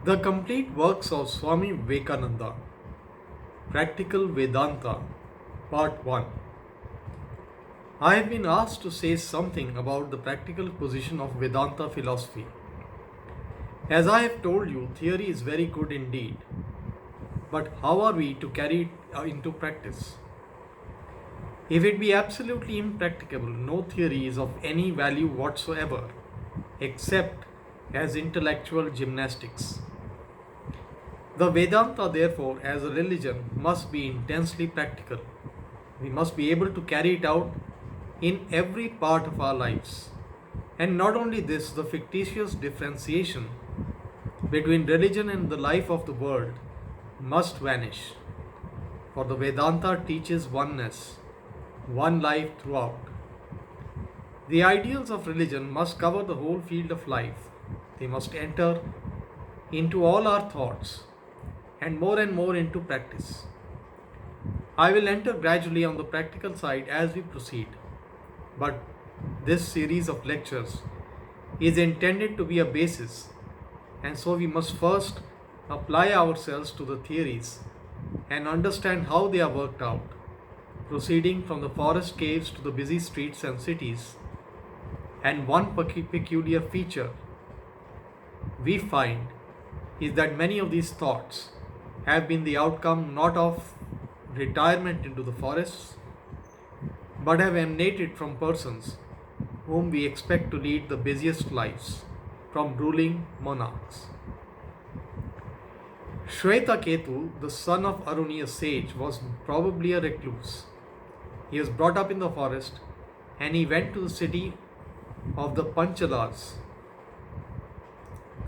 The complete works of Swami Vivekananda, Practical Vedanta, Part 1. I have been asked to say something about the practical position of Vedanta philosophy. As I have told you, theory is very good indeed. But how are we to carry it into practice? If it be absolutely impracticable, no theory is of any value whatsoever, except as intellectual gymnastics. The Vedanta, therefore, as a religion, must be intensely practical. We must be able to carry it out in every part of our lives. And not only this, the fictitious differentiation between religion and the life of the world must vanish. For the Vedanta teaches oneness, one life throughout. The ideals of religion must cover the whole field of life. They must enter into all our thoughts and more into practice. I will enter gradually on the practical side as we proceed, but this series of lectures is intended to be a basis, and so we must first apply ourselves to the theories and understand how they are worked out, proceeding from the forest caves to the busy streets and cities. And one peculiar feature we find is that many of these thoughts have been the outcome not of retirement into the forests, but have emanated from persons whom we expect to lead the busiest lives, from ruling monarchs. Shwetaketu, the son of Aruni, a sage, was probably a recluse. He was brought up in the forest and he went to the city of the Panchalas.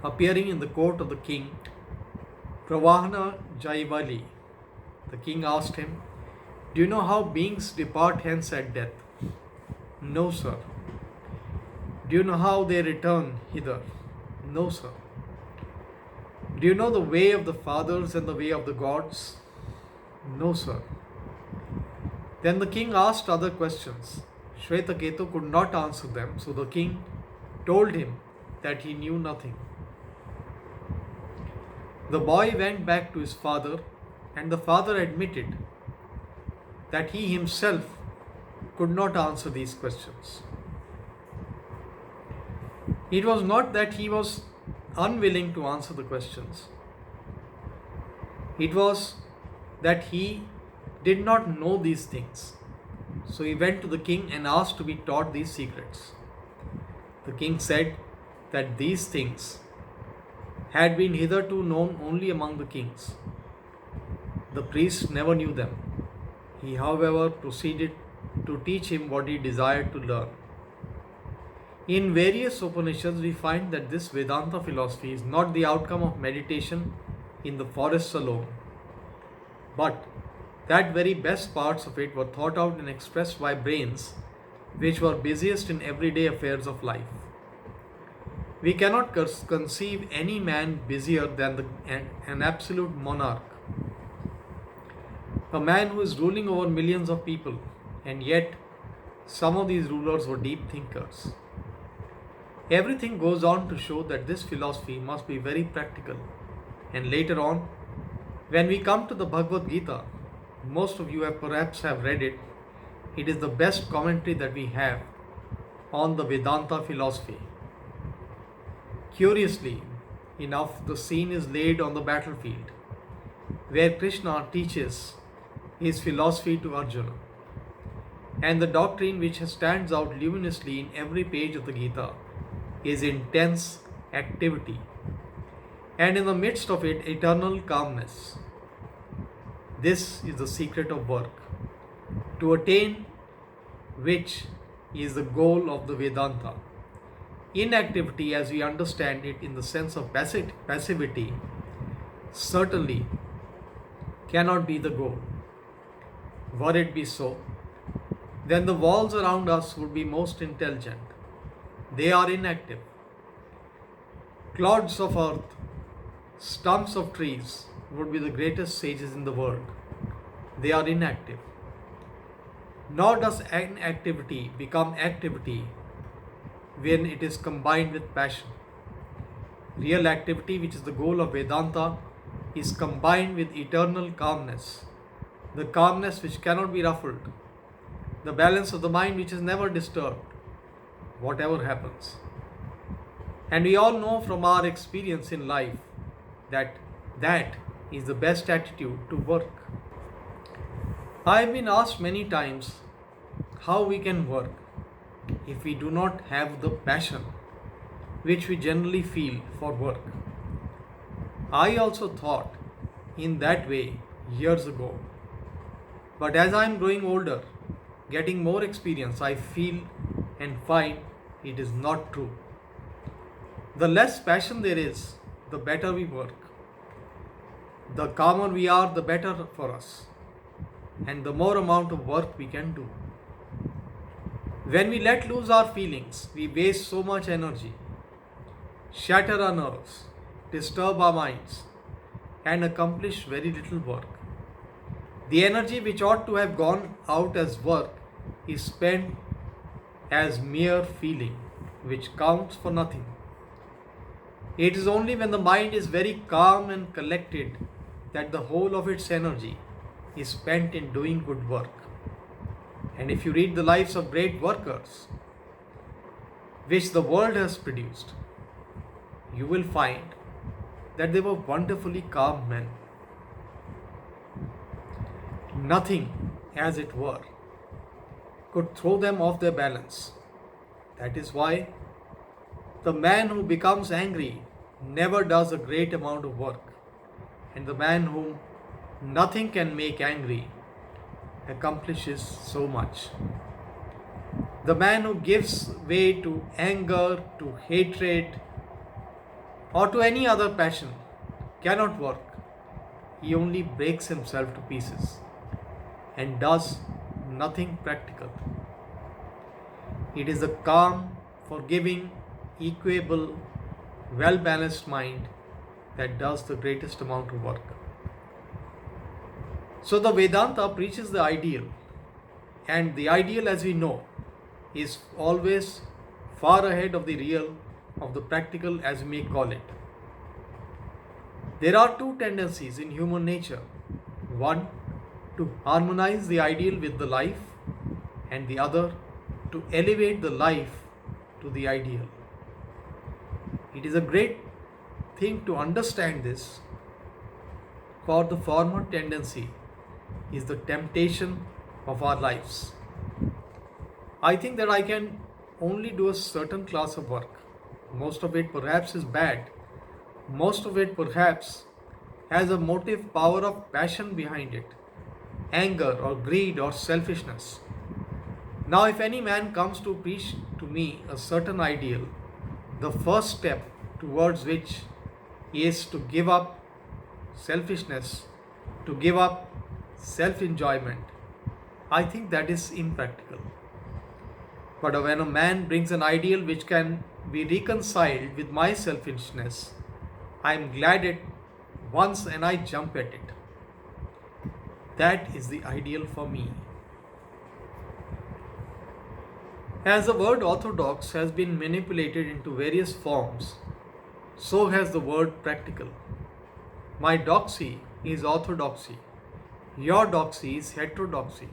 Appearing in the court of the king Pravahana Jaivali, the king asked him, "Do you know how beings depart hence at death?" "No, sir." "Do you know how they return hither?" "No, sir." "Do you know the way of the fathers and the way of the gods?" "No, sir." Then the king asked other questions. Shwetaketu could not answer them, so the king told him that he knew nothing. The boy went back to his father, and the father admitted that he himself could not answer these questions. It was not that he was unwilling to answer the questions, it was that he did not know these things. So he went to the king and asked to be taught these secrets. The king said that these things had been hitherto known only among the kings. The priest never knew them. He, however, proceeded to teach him what he desired to learn. In various Upanishads, we find that this Vedanta philosophy is not the outcome of meditation in the forests alone, but that very best parts of it were thought out and expressed by brains which were busiest in everyday affairs of life. We cannot conceive any man busier than an absolute monarch, a man who is ruling over millions of people, and yet some of these rulers were deep thinkers. Everything goes on to show that this philosophy must be very practical, and later on, when we come to the Bhagavad Gita, most of you have perhaps read it. It is the best commentary that we have on the Vedanta philosophy. Curiously enough, the scene is laid on the battlefield, where Krishna teaches his philosophy to Arjuna. And the doctrine which stands out luminously in every page of the Gita is intense activity, and in the midst of it, eternal calmness. This is the secret of work, to attain which is the goal of the Vedanta. Inactivity, as we understand it in the sense of passivity, certainly cannot be the goal. Were it be so, then the walls around us would be most intelligent. They are inactive. Clods of earth, stumps of trees would be the greatest sages in the world. They are inactive. Nor does inactivity become activity when it is combined with passion. Real activity, which is the goal of Vedanta, is combined with eternal calmness, the calmness which cannot be ruffled, the balance of the mind which is never disturbed, whatever happens. And we all know from our experience in life that that is the best attitude to work. I have been asked many times how we can work if we do not have the passion which we generally feel for work. I also thought in that way years ago. But as I am growing older, getting more experience, I feel and find it is not true. The less passion there is, the better we work. The calmer we are, the better for us, and the more amount of work we can do. When we let loose our feelings, we waste so much energy, shatter our nerves, disturb our minds, and accomplish very little work. The energy which ought to have gone out as work is spent as mere feeling, which counts for nothing. It is only when the mind is very calm and collected that the whole of its energy is spent in doing good work. And if you read the lives of great workers, which the world has produced, you will find that they were wonderfully calm men. Nothing, as it were, could throw them off their balance. That is why the man who becomes angry never does a great amount of work, and the man whom nothing can make angry accomplishes so much. The man who gives way to anger, to hatred, or to any other passion cannot work. He only breaks himself to pieces and does nothing practical. It is a calm, forgiving, equable, well-balanced mind that does the greatest amount of work. So the Vedanta preaches the ideal, and the ideal, as we know, is always far ahead of the real, of the practical, as we may call it. There are two tendencies in human nature. One, to harmonize the ideal with the life, and the other, to elevate the life to the ideal. It is a great thing to understand this, for the former tendency is the temptation of our lives. I think that I can only do a certain class of work. Most of it perhaps is bad. Most of it perhaps has a motive power of passion behind it, anger or greed or selfishness. Now, if any man comes to preach to me a certain ideal, the first step towards which is to give up selfishness, to give up self-enjoyment, I think that is impractical. But when a man brings an ideal which can be reconciled with my selfishness, I am glad at once and I jump at it. That is the ideal for me. As the word orthodox has been manipulated into various forms, so has the word practical. My doxy is orthodoxy. Your doxy is heterodoxy.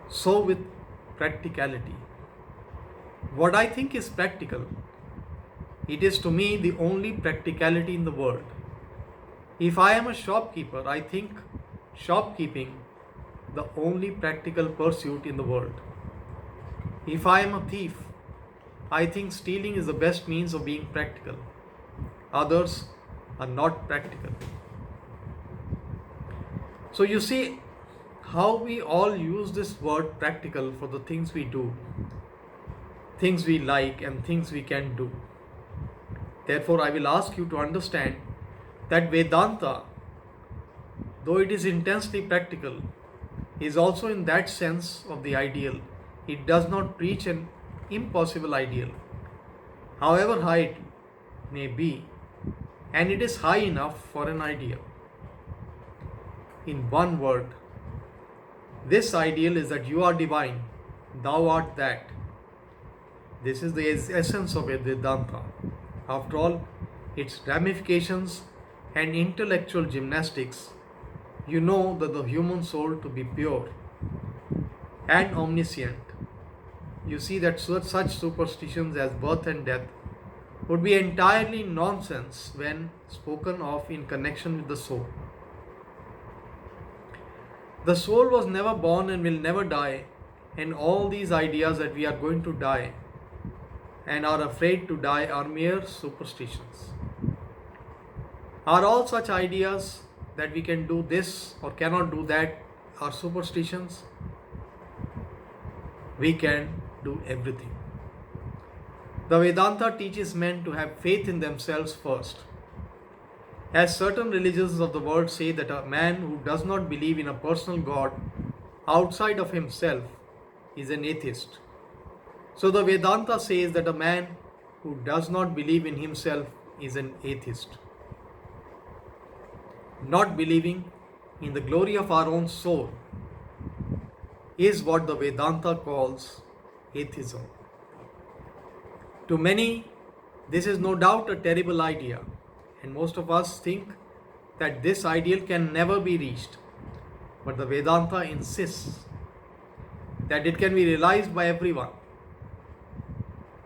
So with practicality. What I think is practical, it is to me the only practicality in the world. If I am a shopkeeper, I think shopkeeping the only practical pursuit in the world. If I am a thief, I think stealing is the best means of being practical. Others are not practical. So you see how we all use this word practical for the things we do, things we like and things we can do. Therefore, I will ask you to understand that Vedanta, though it is intensely practical, is also in that sense of the ideal. It does not preach an impossible ideal, however high it may be, and it is high enough for an ideal. In one word, this ideal is that you are divine, thou art that. This is the essence of Vedanta. After all, its ramifications and intellectual gymnastics, you know that the human soul to be pure and omniscient. You see that such superstitions as birth and death would be entirely nonsense when spoken of in connection with the soul. The soul was never born and will never die, and all these ideas that we are going to die and are afraid to die are mere superstitions. Are all such ideas that we can do this or cannot do that are superstitions? We can do everything. The Vedanta teaches men to have faith in themselves first. As certain religions of the world say that a man who does not believe in a personal God outside of himself is an atheist. So the Vedanta says that a man who does not believe in himself is an atheist. Not believing in the glory of our own soul is what the Vedanta calls atheism. To many, this is no doubt a terrible idea, and most of us think that this ideal can never be reached. But the Vedanta insists that it can be realized by everyone.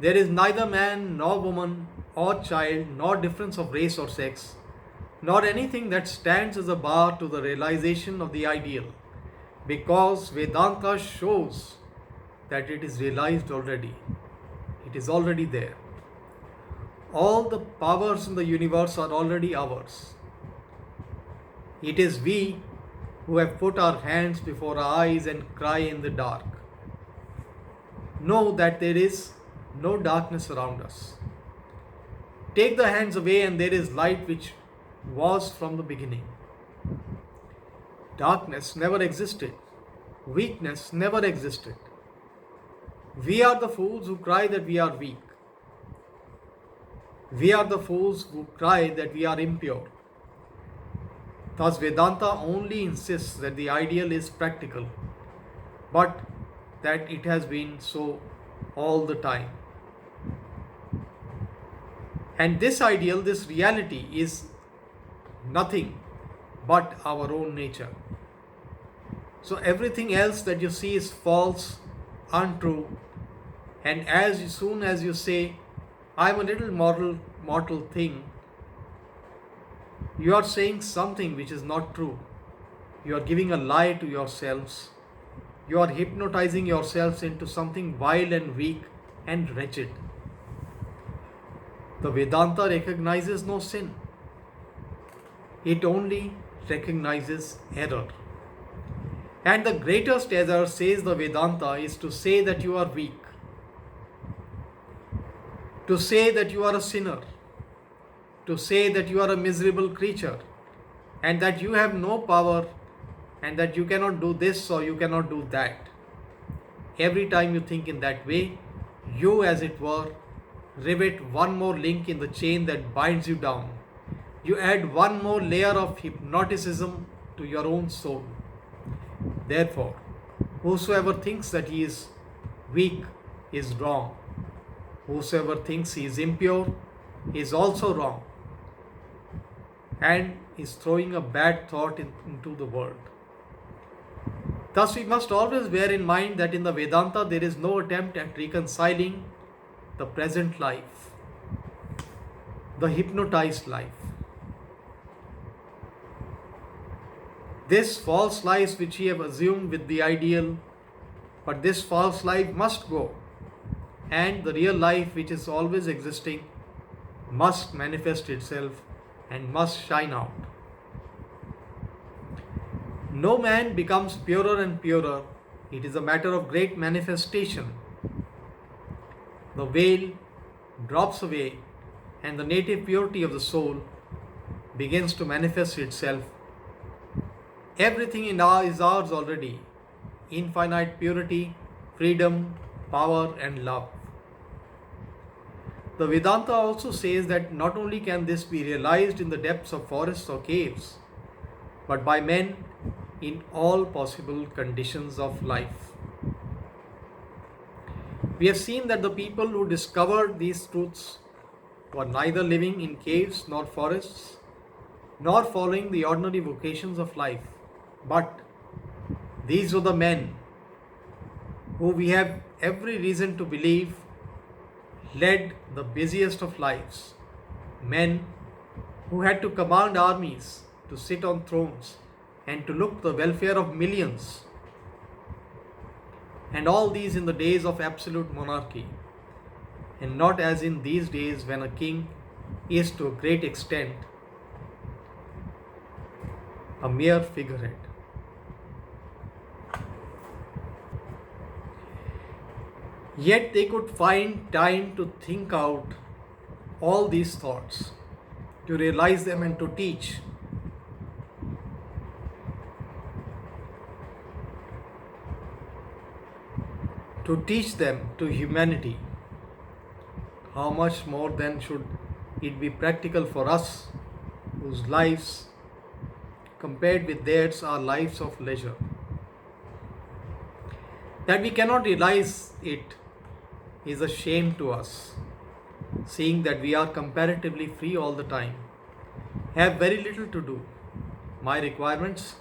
There is neither man nor woman or child nor difference of race or sex, nor anything that stands as a bar to the realization of the ideal, because Vedanta shows that it is realized already. It is already there. All the powers in the universe are already ours. It is we who have put our hands before our eyes and cry in the dark. Know that there is no darkness around us. Take the hands away and there is light which was from the beginning. Darkness never existed. Weakness never existed. We are the fools who cry that we are weak. We are the fools who cry that we are impure. Thus, Vedanta only insists that the ideal is practical, but that it has been so all the time. And this ideal, this reality, is nothing but our own nature. So everything else that you see is false, untrue, and as soon as you say, I am a little mortal thing, you are saying something which is not true. You are giving a lie to yourselves. You are hypnotizing yourselves into something vile and weak and wretched. The Vedanta recognizes no sin. It only recognizes error. And the greatest error, says the Vedanta, is to say that you are weak, to say that you are a sinner, to say that you are a miserable creature, and that you have no power, and that you cannot do this or you cannot do that. Every time you think in that way, you, as it were, rivet one more link in the chain that binds you down. You add one more layer of hypnoticism to your own soul. Therefore, whosoever thinks that he is weak is wrong. Whosoever thinks he is impure is also wrong and is throwing a bad thought into the world. Thus, we must always bear in mind that in the Vedanta there is no attempt at reconciling the present life, the hypnotized life. This false life which we have assumed with the ideal, but this false life must go, and the real life which is always existing must manifest itself and must shine out. No man becomes purer and purer. It is a matter of great manifestation. The veil drops away and the native purity of the soul begins to manifest itself. Everything in is ours already. Infinite purity, freedom, power and love. The Vedanta also says that not only can this be realized in the depths of forests or caves, but by men in all possible conditions of life. We have seen that the people who discovered these truths were neither living in caves nor forests, nor following the ordinary vocations of life, but these were the men who we have every reason to believe led the busiest of lives, men who had to command armies, to sit on thrones, and to look the welfare of millions, and all these in the days of absolute monarchy, and not as in these days when a king is to a great extent a mere figurehead. Yet they could find time to think out all these thoughts, to realize them and to teach. To teach them to humanity. How much more then should it be practical for us, whose lives compared with theirs are lives of leisure? That we cannot realize it is a shame to us, seeing that we are comparatively free all the time, have very little to do. My requirements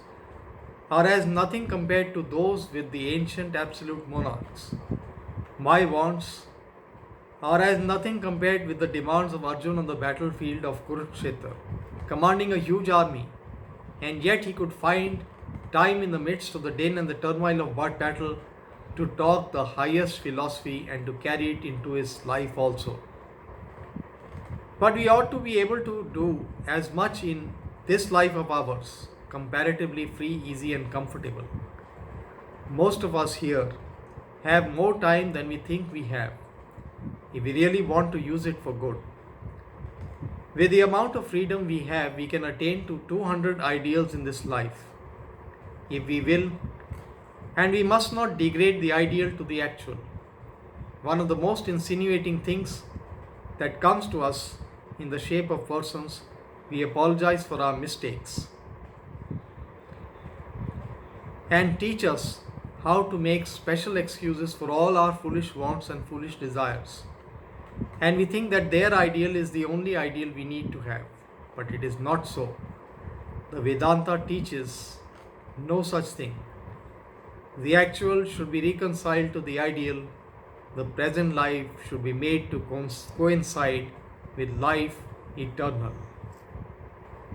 are as nothing compared to those with the ancient absolute monarchs. My wants are as nothing compared with the demands of Arjun on the battlefield of Kurukshetra, commanding a huge army, and yet he could find time in the midst of the din and the turmoil of battle to talk the highest philosophy and to carry it into his life also. But we ought to be able to do as much in this life of ours, comparatively free, easy, and comfortable. Most of us here have more time than we think we have, if we really want to use it for good. With the amount of freedom we have, we can attain to 200 ideals in this life, if we will, and we must not degrade the ideal to the actual. One of the most insinuating things that comes to us in the shape of persons, we apologize for our mistakes and teach us how to make special excuses for all our foolish wants and foolish desires. And we think that their ideal is the only ideal we need to have. But it is not so. The Vedanta teaches no such thing. The actual should be reconciled to the ideal. The present life should be made to coincide with life eternal.